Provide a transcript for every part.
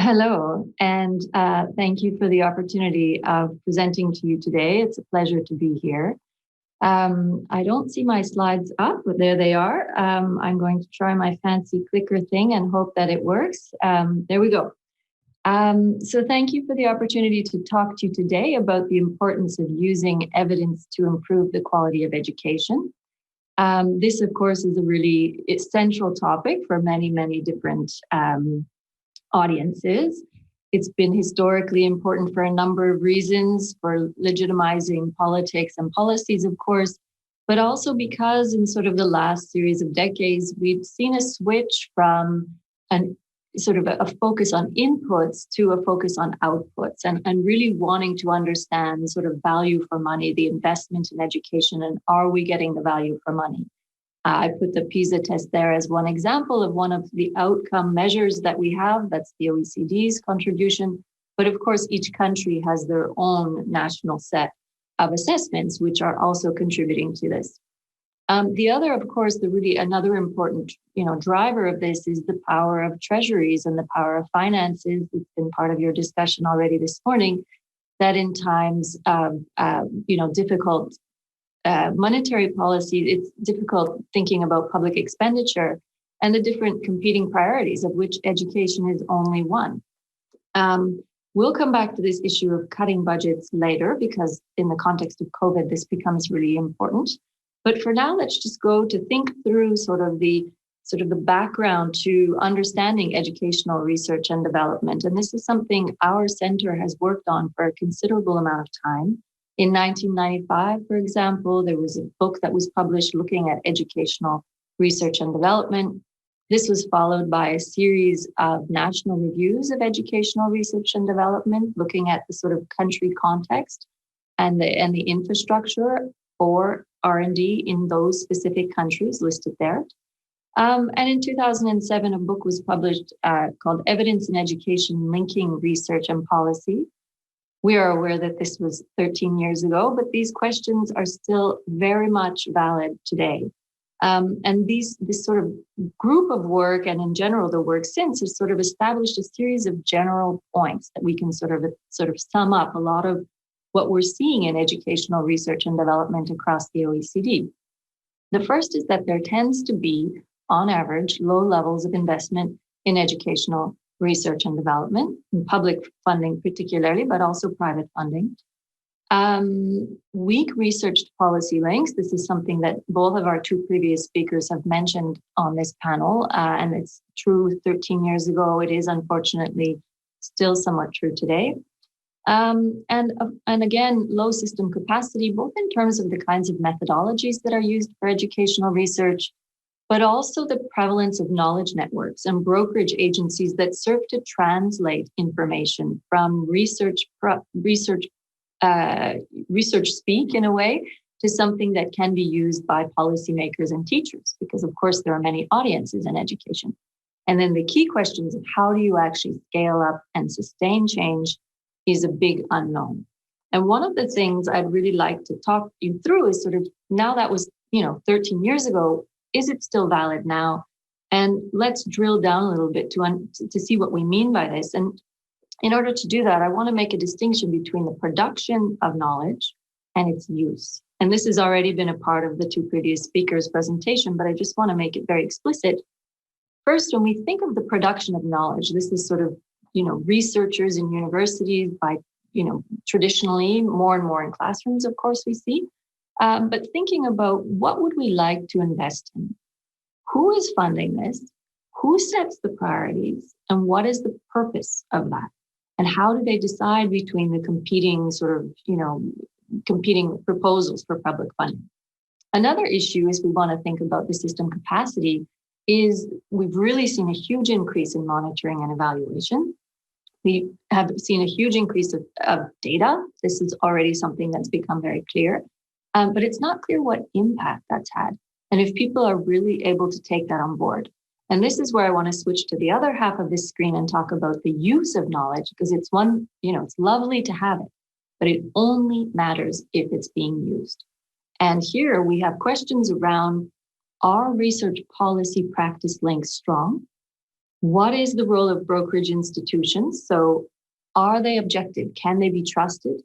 Hello, and thank you for the opportunity of presenting to you today. It's a pleasure to be here. I don't see my slides up, but there they are. I'm going to try my fancy clicker thing and hope that it works. There we go. So thank you for the opportunity to talk to you today about the importance of using evidence to improve the quality of education. This, of course, is a really essential topic for many, many different audiences. It's been historically important for a number of reasons, for legitimizing politics and policies, of course, but also because in sort of the last series of decades, we've seen a switch from an sort of a focus on inputs to a focus on outputs and really wanting to understand sort of value for money, the investment in education, and are we getting the value for money? I put the PISA test there as one example of one of the outcome measures that we have. That's the OECD's contribution. But of course, each country has their own national set of assessments, which are also contributing to this. The other, of course, another important, driver of this is the power of treasuries and the power of finances. It's been part of your discussion already this morning, that in times of, difficult monetary policy, it's difficult thinking about public expenditure and the different competing priorities, of which education is only one. We'll come back to this issue of cutting budgets later, because in the context of COVID, this becomes really important. But for now, let's just go to think through sort of the background to understanding educational research and development. And this is something our center has worked on for a considerable amount of time. In 1995, for example, there was a book that was published looking at educational research and development. This was followed by a series of national reviews of educational research and development, looking at the sort of country context and the infrastructure for R&D in those specific countries listed there. And in 2007, a book was published called Evidence in Education Linking Research and Policy. We are aware that this was 13 years ago, but these questions are still very much valid today. And this sort of group of work, and in general the work since, has sort of established a series of general points that we can sort of sum up a lot of what we're seeing in educational research and development across the OECD. The first is that there tends to be, on average, low levels of investment in educational research and development, in public funding particularly, but also private funding. Weak research to policy links. This is something that both of our two previous speakers have mentioned on this panel, and it's true 13 years ago. It is unfortunately still somewhat true today. And again, low system capacity, both in terms of the kinds of methodologies that are used for educational research, but also the prevalence of knowledge networks and brokerage agencies that serve to translate information from research speak in a way to something that can be used by policymakers and teachers, because of course there are many audiences in education. And then the key questions of how do you actually scale up and sustain change is a big unknown. And one of the things I'd really like to talk you through is sort of, now that was 13 years ago, is it still valid now? And let's drill down a little bit to see what we mean by this. And in order to do that, I want to make a distinction between the production of knowledge and its use. And this has already been a part of the two previous speakers' presentation, but I just want to make it very explicit. First, when we think of the production of knowledge, this is sort of, researchers in universities by, traditionally more and more in classrooms, of course, we see. But thinking about what would we like to invest in? Who is funding this? Who sets the priorities? And what is the purpose of that? And how do they decide between the competing competing proposals for public funding? Another issue is we want to think about the system capacity is we've really seen a huge increase in monitoring and evaluation. We have seen a huge increase of data. This is already something that's become very clear. But it's not clear what impact that's had and if people are really able to take that on board. And this is where I want to switch to the other half of this screen and talk about the use of knowledge, because it's it's lovely to have it, but it only matters if it's being used. And here we have questions around, are research policy practice links strong? What is the role of brokerage institutions? So are they objective? Can they be trusted?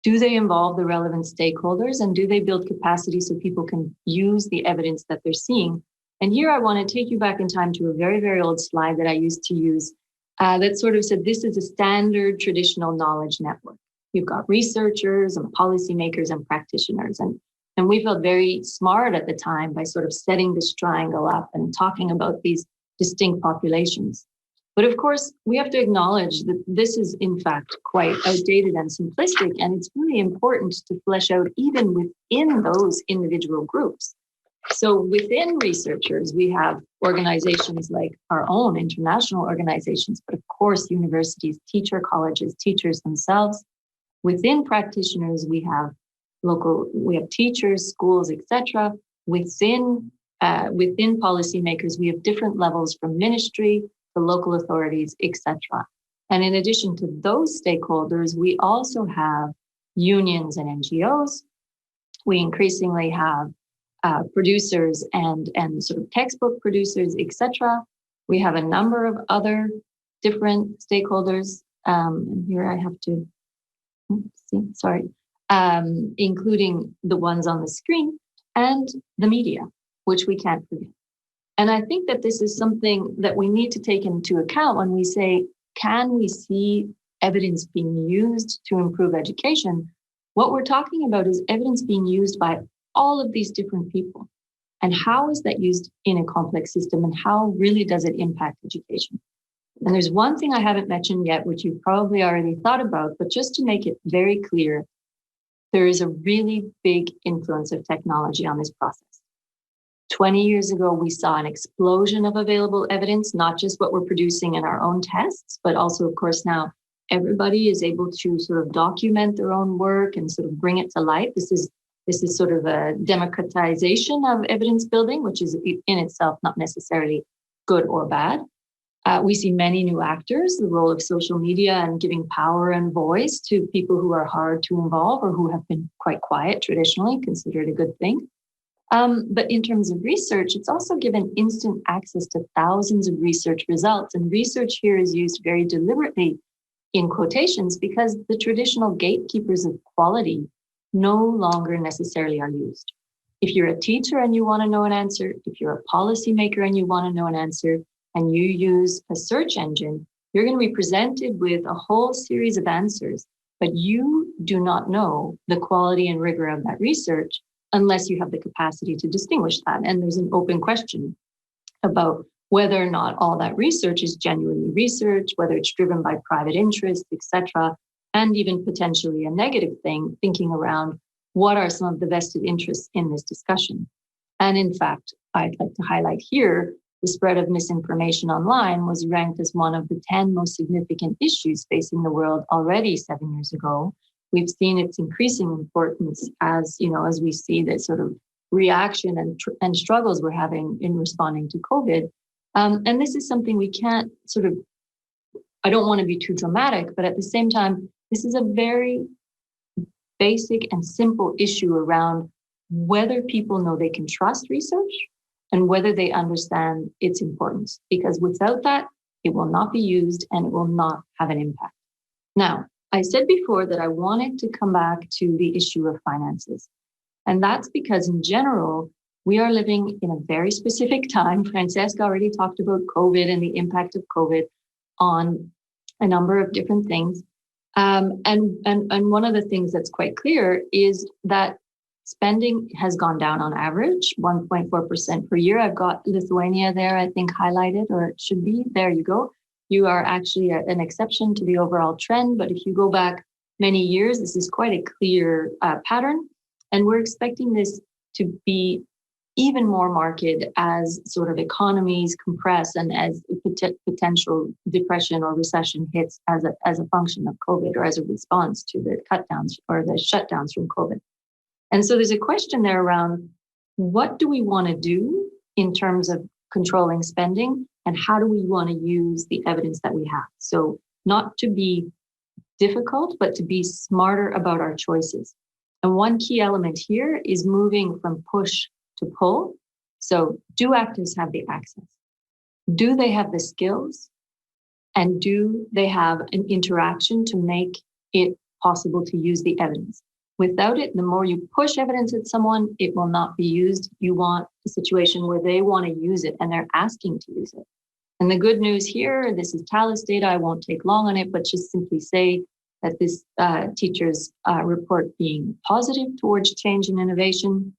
Do they involve the relevant stakeholders? And do they build capacity so people can use the evidence that they're seeing? And here I want to take you back in time to a very, very old slide that I used to use that sort of said this is a standard traditional knowledge network. You've got researchers and policymakers and practitioners. And we felt very smart at the time by sort of setting this triangle up and talking about these distinct populations. But of course, we have to acknowledge that this is, in fact, quite outdated and simplistic. And it's really important to flesh out even within those individual groups. So within researchers, we have organizations like our own international organizations, but of course, universities, teacher colleges, teachers themselves. Within practitioners, we have teachers, schools, etc. Within policymakers, we have different levels from ministry to local authorities, etc. And in addition to those stakeholders, we also have unions and NGOs. We increasingly have producers and sort of textbook producers, etc. We have a number of other different stakeholders. And here I have to including the ones on the screen and the media, which we can't forget. And I think that this is something that we need to take into account when we say, can we see evidence being used to improve education? What we're talking about is evidence being used by all of these different people. And how is that used in a complex system? And how really does it impact education? And there's one thing I haven't mentioned yet, which you've probably already thought about, but just to make it very clear, there is a really big influence of technology on this process. 20 years ago, we saw an explosion of available evidence, not just what we're producing in our own tests, but also, of course, now everybody is able to sort of document their own work and sort of bring it to light. This is sort of a democratization of evidence building, which is in itself not necessarily good or bad. We see many new actors, the role of social media and giving power and voice to people who are hard to involve or who have been quite quiet traditionally, considered a good thing. But in terms of research, it's also given instant access to thousands of research results. And research here is used very deliberately in quotations because the traditional gatekeepers of quality no longer necessarily are used. If you're a teacher and you want to know an answer, if you're a policymaker and you want to know an answer, and you use a search engine, you're going to be presented with a whole series of answers, but you do not know the quality and rigor of that research unless you have the capacity to distinguish that. And there's an open question about whether or not all that research is genuinely research, whether it's driven by private interest, etc., and even potentially a negative thing, thinking around what are some of the vested interests in this discussion. And in fact, I'd like to highlight here, the spread of misinformation online was ranked as one of the 10 most significant issues facing the world already 7 years ago. We've seen its increasing importance as we see the sort of reaction and struggles we're having in responding to COVID. And this is something we can't I don't want to be too dramatic, but at the same time, this is a very basic and simple issue around whether people know they can trust research and whether they understand its importance, because without that, it will not be used and it will not have an impact. Now, I said before that I wanted to come back to the issue of finances. And that's because in general, we are living in a very specific time. Francesca already talked about COVID and the impact of COVID on a number of different things. And one of the things that's quite clear is that spending has gone down on average, 1.4% per year. I've got Lithuania there, I think, highlighted, or it should be. There you go. You are actually an exception to the overall trend. But if you go back many years, this is quite a clear pattern. And we're expecting this to be even more marked as sort of economies compress and as potential depression or recession hits as a function of COVID or as a response to the cutdowns or the shutdowns from COVID. And so there's a question there around what do we want to do in terms of controlling spending and how do we want to use the evidence that we have? So not to be difficult, but to be smarter about our choices. And one key element here is moving from push to pull. So do actors have the access? Do they have the skills? And do they have an interaction to make it possible to use the evidence? Without it, the more you push evidence at someone, it will not be used. You want a situation where they want to use it and they're asking to use it. And the good news here, this is TALIS data. I won't take long on it, but just simply say that this teacher's report being positive towards change and innovation.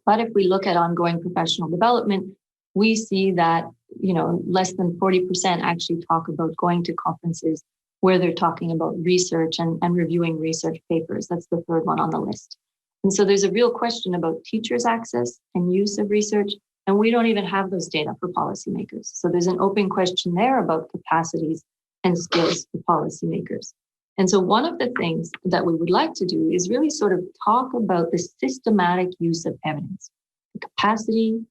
But if we look at ongoing professional development, we see that less than 40% actually talk about going to conferences where they're talking about research and reviewing research papers. That's the third one on the list. And so there's a real question about teachers' access and use of research, and we don't even have those data for policymakers. So there's an open question there about capacities and skills for policymakers. And so one of the things that we would like to do is really sort of talk about the systematic use of evidence, the capacity,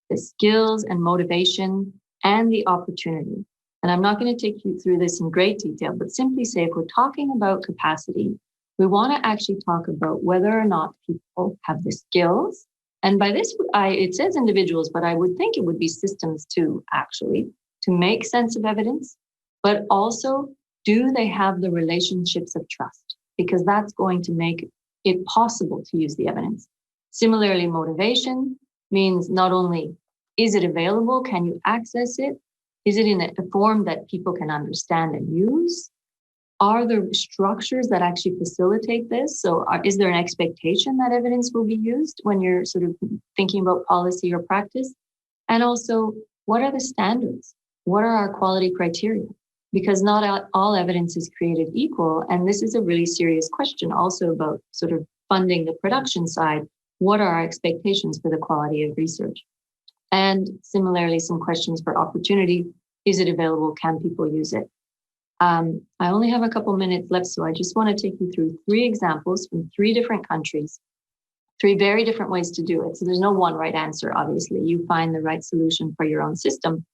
the skills and motivation, and the opportunity. And I'm not going to take you through this in great detail, but simply say if we're talking about capacity, we want to actually talk about whether or not people have the skills. And by this, it says individuals, but I would think it would be systems too, actually, to make sense of evidence, but also do they have the relationships of trust? Because that's going to make it possible to use the evidence. Similarly, motivation means not only is it available, can you access it? Is it in a form that people can understand and use? Are there structures that actually facilitate this? So is there an expectation that evidence will be used when you're sort of thinking about policy or practice? And also, what are the standards? What are our quality criteria? Because not all evidence is created equal. And this is a really serious question also about sort of funding the production side. What are our expectations for the quality of research? And similarly, some questions for opportunity. Is it available? Can people use it? I only have a couple minutes left, so I just want to take you through 3 examples from 3 different countries, 3 very different ways to do it. So there's no one right answer, obviously. You find the right solution for your own system.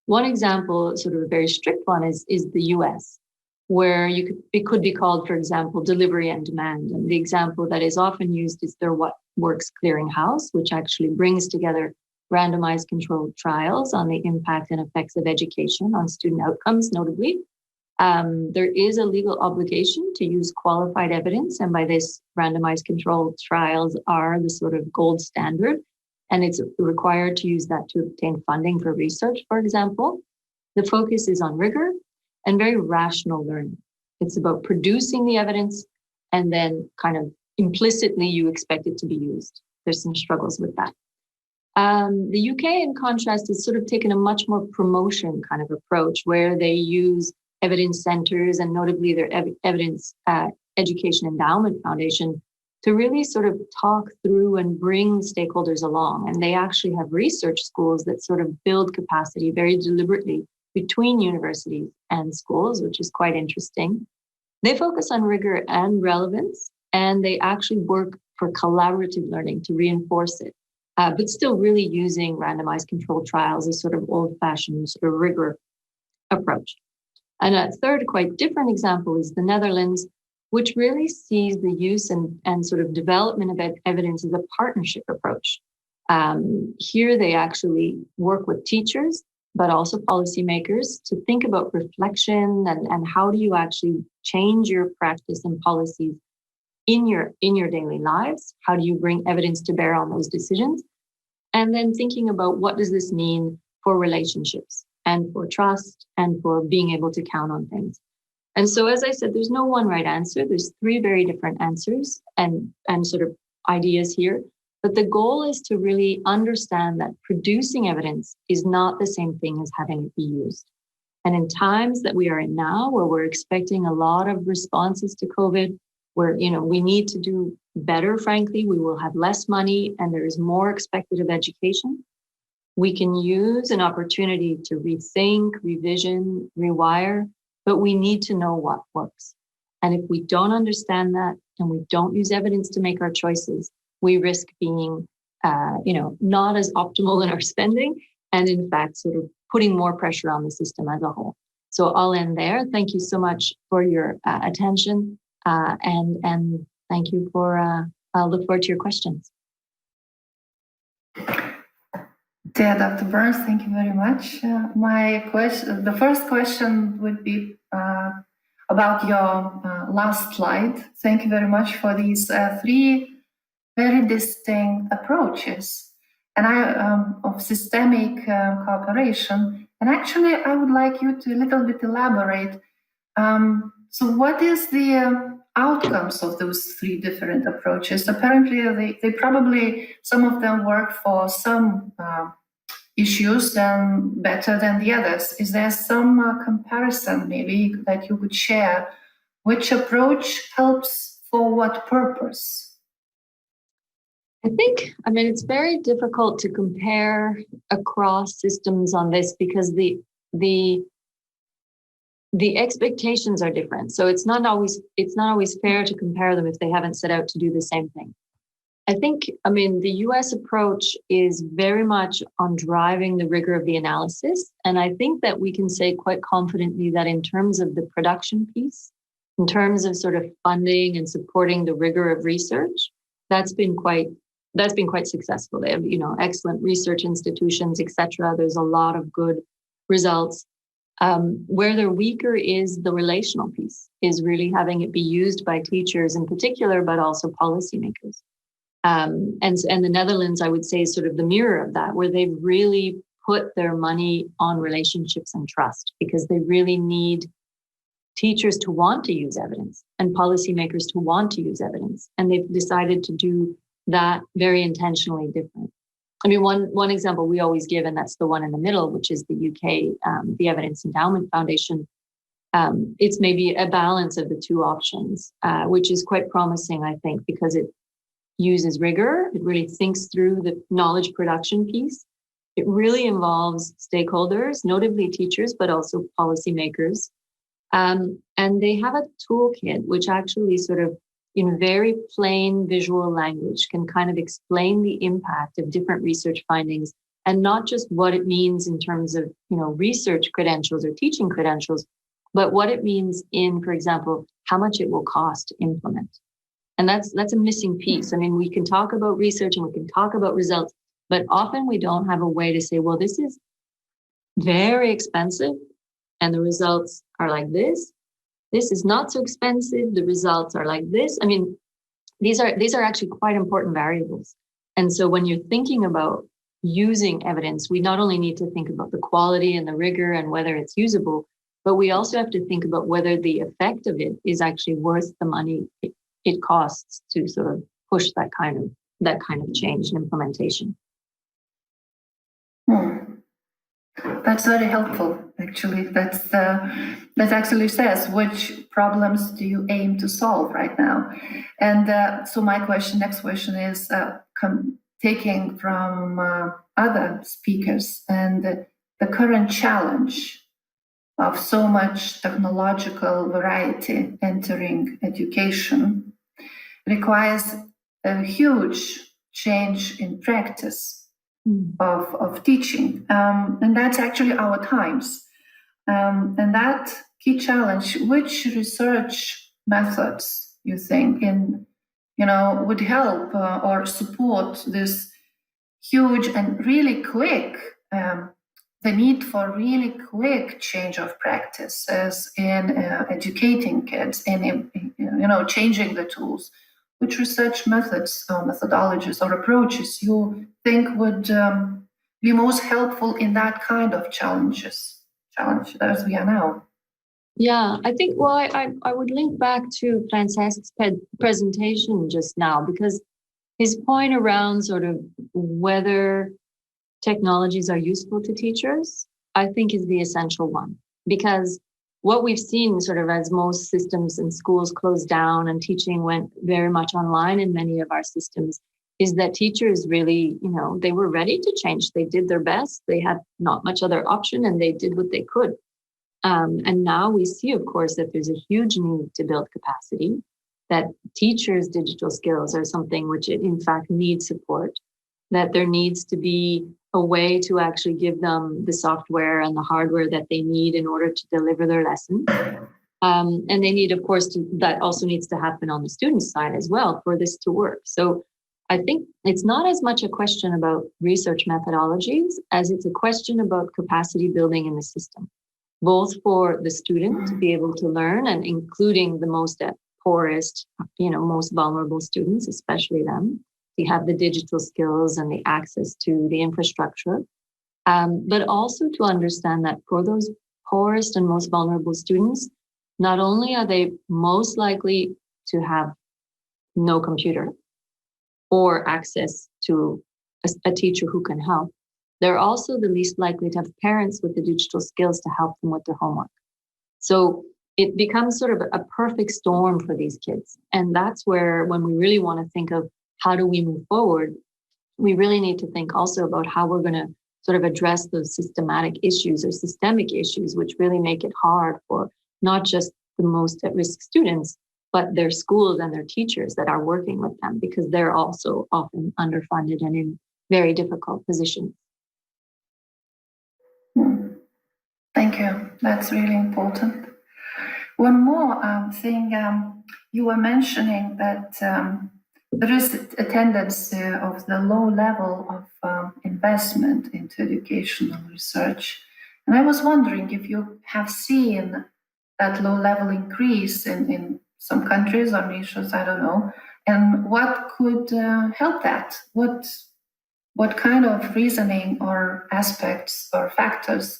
One example, sort of a very strict one, is the US, where it could be called, for example, delivery and demand. And the example that is often used is their What Works Clearinghouse, which actually brings together randomized controlled trials on the impact and effects of education on student outcomes, notably. There is a legal obligation to use qualified evidence, and by this, randomized controlled trials are the sort of gold standard, and it's required to use that to obtain funding for research, for example. The focus is on rigor and very rational learning. It's about producing the evidence, and then kind of implicitly you expect it to be used. There's some struggles with that. The UK, in contrast, has sort of taken a much more promotion kind of approach where they use evidence centers and notably their evidence education endowment foundation to really sort of talk through and bring stakeholders along. And they actually have research schools that sort of build capacity very deliberately between universities and schools, which is quite interesting. They focus on rigor and relevance, and they actually work for collaborative learning to reinforce it, but still really using randomized controlled trials as sort of old-fashioned sort of rigor approach. And a third quite different example is the Netherlands, which really sees the use and sort of development of evidence as a partnership approach. Here they actually work with teachers, but also policymakers to think about reflection and how do you actually change your practice and policies in your daily lives? How do you bring evidence to bear on those decisions? And then thinking about what does this mean for relationships and for trust and for being able to count on things. And so, as I said, there's no one right answer. There's 3 very different answers and sort of ideas here. But the goal is to really understand that producing evidence is not the same thing as having it be used. And in times that we are in now, where we're expecting a lot of responses to COVID, where we need to do better, frankly, we will have less money and there is more expected of education. We can use an opportunity to rethink, revision, rewire, but we need to know what works. And if we don't understand that and we don't use evidence to make our choices, we risk being, not as optimal in our spending and in fact, sort of putting more pressure on the system as a whole. So I'll end there. Thank you so much for your attention and thank you for, I'll look forward to your questions. Dear Dr. Burns, thank you very much. The first question would be about your last slide. Thank you very much for these three very distinct approaches and of systemic cooperation. And actually, I would like you to a little bit elaborate. So what is the outcomes of those three different approaches? Apparently, they probably, some of them work for some issues better than the others. Is there some comparison maybe that you could share? Which approach helps for what purpose? I think, it's very difficult to compare across systems on this because the expectations are different. So it's not always fair to compare them if they haven't set out to do the same thing. I think, the US approach is very much on driving the rigor of the analysis. And I think that we can say quite confidently that in terms of the production piece, in terms of sort of funding and supporting the rigor of research, that's been quite successful. They have, excellent research institutions, et cetera. There's a lot of good results. Where they're weaker is the relational piece, is really having it be used by teachers in particular, but also policymakers. And the Netherlands, I would say, is sort of the mirror of that, where they've really put their money on relationships and trust, because they really need teachers to want to use evidence and policymakers to want to use evidence. And they've decided to do that very intentionally different. One example we always give, and that's the one in the middle, which is the UK, the Evidence Endowment Foundation. It's maybe a balance of the two options, which is quite promising, I think, because it uses rigor. It really thinks through the knowledge production piece. It really involves stakeholders, notably teachers, but also policymakers. And they have a toolkit which actually sort of, in very plain visual language, can kind of explain the impact of different research findings, and not just what it means in terms of, research credentials or teaching credentials, but what it means in, for example, how much it will cost to implement. And that's a missing piece. We can talk about research and we can talk about results, but often we don't have a way to say, well, this is very expensive and the results are like this. This is not so expensive. The results are like this. These are actually quite important variables. And so when you're thinking about using evidence, we not only need to think about the quality and the rigor and whether it's usable, but we also have to think about whether the effect of it is actually worth the money it costs to sort of push that kind of change and implementation. That's very helpful, actually. That actually says which problems do you aim to solve right now. And so my next question is taking from other speakers, and the current challenge of so much technological variety entering education requires a huge change in practice of teaching. And that's actually our times. And that key challenge, which research methods you think would help or support this huge and really quick, the need for really quick change of practices in educating kids and in changing the tools? Which research methods or methodologies or approaches you think would be most helpful in that kind of challenge as we are now? Yeah, I think, I would link back to Francesc's presentation just now, because his point around sort of whether technologies are useful to teachers, I think is the essential one. Because what we've seen sort of as most systems and schools closed down and teaching went very much online in many of our systems, is that teachers really, they were ready to change. They did their best. They had not much other option and they did what they could. And now we see, of course, that there's a huge need to build capacity, that teachers' digital skills are something which in fact needs support, that there needs to be a way to actually give them the software and the hardware that they need in order to deliver their lesson. And they need, of course, that also needs to happen on the student side as well for this to work. So I think it's not as much a question about research methodologies as it's a question about capacity building in the system, both for the student to be able to learn and including the most poorest, most vulnerable students, especially them, to have the digital skills and the access to the infrastructure. But also to understand that for those poorest and most vulnerable students, not only are they most likely to have no computer or access to a teacher who can help, they're also the least likely to have parents with the digital skills to help them with their homework. So it becomes sort of a perfect storm for these kids. And that's where, when we really want to think of how do we move forward, we really need to think also about how we're going to sort of address those systematic issues or systemic issues, which really make it hard for not just the most at-risk students, but their schools and their teachers that are working with them, because they're also often underfunded and in very difficult positions. Thank you. That's really important. One more thing, you were mentioning that there is a tendency of the low level of investment into educational research. And I was wondering if you have seen that low level increase in some countries or nations, I don't know, and what could help that? What kind of reasoning or aspects or factors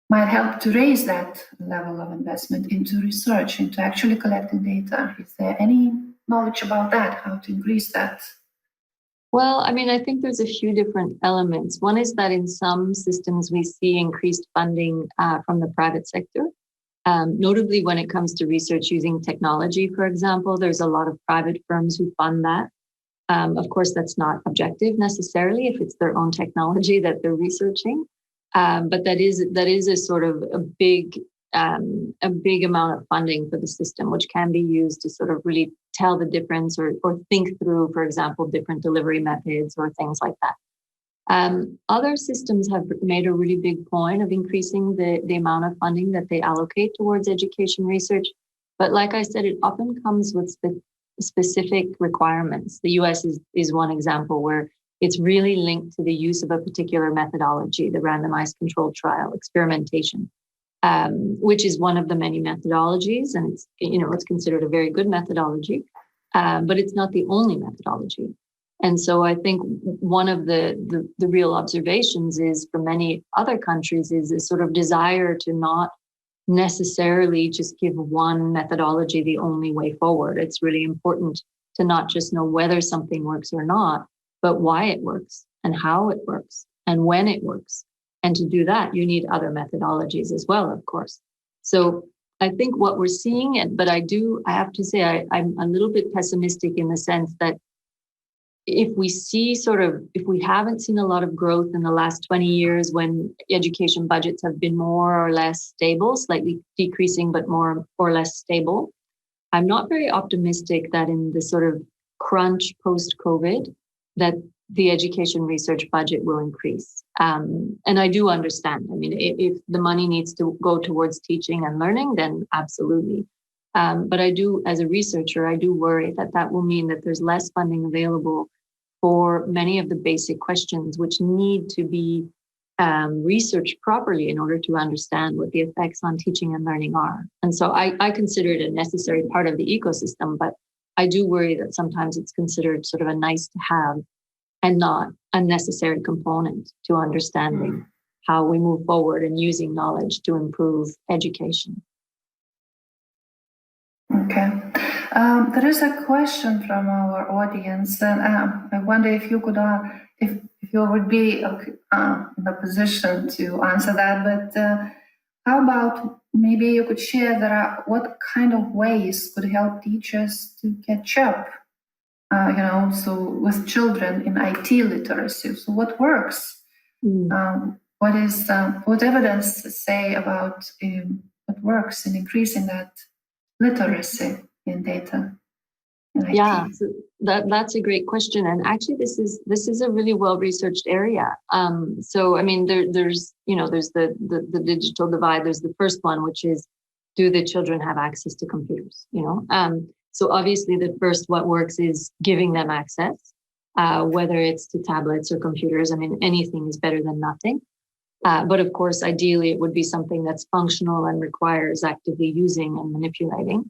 might help to raise that level of investment into research, into actually collecting data? Is there any knowledge about that, how to increase that? Well, I mean, I think there's a few different elements. One is that in some systems, we see increased funding from the private sector. Notably, when it comes to research using technology, for example, there's a lot of private firms who fund that. Of course, that's not objective necessarily if it's their own technology that they're researching. But that is a sort of a big amount of funding for the system, which can be used to sort of really tell the difference or think through, for example, different delivery methods or things like that. Other systems have made a really big point of increasing the amount of funding that they allocate towards education research. But like I said, it often comes with specific requirements. The US is one example where it's really linked to the use of a particular methodology, the randomized controlled trial experimentation, which is one of the many methodologies, and it's considered a very good methodology, but it's not the only methodology. And so I think one of the real observations is for many other countries is a sort of desire to not necessarily just give one methodology the only way forward. It's really important to not just know whether something works or not, but why it works and how it works and when it works. And to do that, you need other methodologies as well, of course. So I think what we're seeing, but I have to say, I'm a little bit pessimistic in the sense that if we haven't seen a lot of growth in the last 20 years when education budgets have been more or less stable, slightly decreasing, but more or less stable, I'm not very optimistic that in the sort of crunch post-COVID, that the education research budget will increase. And I do understand. I mean, if the money needs to go towards teaching and learning, then absolutely. But as a researcher, I do worry that will mean that there's less funding available for many of the basic questions which need to be researched properly in order to understand what the effects on teaching and learning are. And so I consider it a necessary part of the ecosystem, but I do worry that sometimes it's considered sort of a nice to have and not a necessary component to understanding how we move forward and using knowledge to improve education. Okay. There is a question from our audience, and I wonder if you could, if you would be in a position to answer that. But how about maybe you could share what kind of ways could help teachers to catch up? So with children in IT literacy. So what works? What evidence say about what works in increasing that literacy in data in IT? Yeah, so that's a great question, and actually, this is a really well researched area. So I mean, there's the digital divide. There's the first one, which is, do the children have access to computers? So obviously, what works is giving them access. whether it's to tablets or computers. I mean, anything is better than nothing. But of course, ideally, it would be something that's functional and requires actively using and manipulating.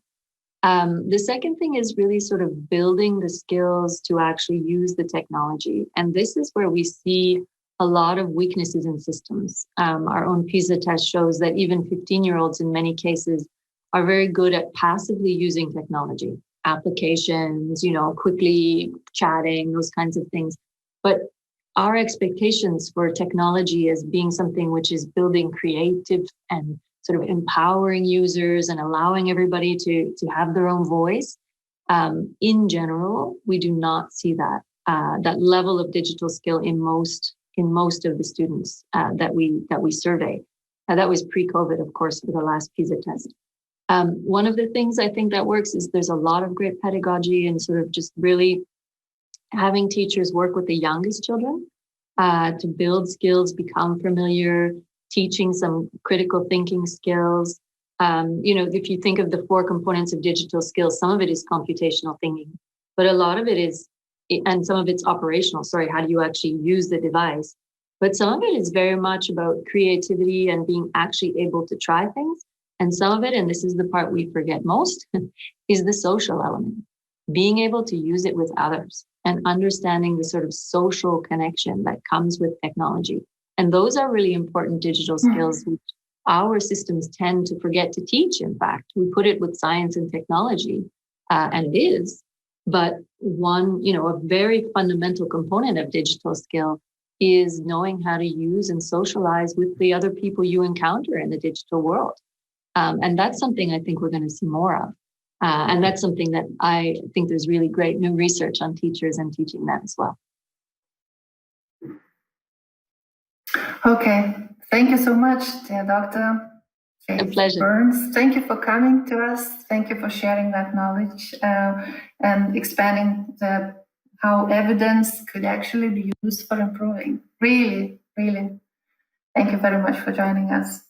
The second thing is really sort of building the skills to actually use the technology. And this is where we see a lot of weaknesses in systems. Our own PISA test shows that even 15-year-olds in many cases are very good at passively using technology, applications, quickly chatting, those kinds of things. But our expectations for technology as being something which is building creative and sort of empowering users and allowing everybody to have their own voice. In general, we do not see that level of digital skill in most of the students that we survey. That was pre-COVID, of course, for the last PISA test. One of the things I think that works is there's a lot of great pedagogy and sort of just really having teachers work with the youngest children to build skills, become familiar, teaching some critical thinking skills. If you think of the 4 components of digital skills, some of it is computational thinking, but a lot of it is, and some of it's operational. Sorry, how do you actually use the device? But some of it is very much about creativity and being actually able to try things. And some of it, and this is the part we forget most, is the social element, being able to use it with others and understanding the sort of social connection that comes with technology. And those are really important digital skills, which our systems tend to forget to teach. In fact, we put it with science and technology, and it is. But a very fundamental component of digital skill is knowing how to use and socialize with the other people you encounter in the digital world. And that's something I think we're going to see more of. And that's something that I think there's really great new research on teachers and teaching that as well. Okay, thank you so much, dear Dr. Tracey Burns. Thank you for coming to us. Thank you for sharing that knowledge and expanding how evidence could actually be used for improving. Really, really. Thank you very much for joining us.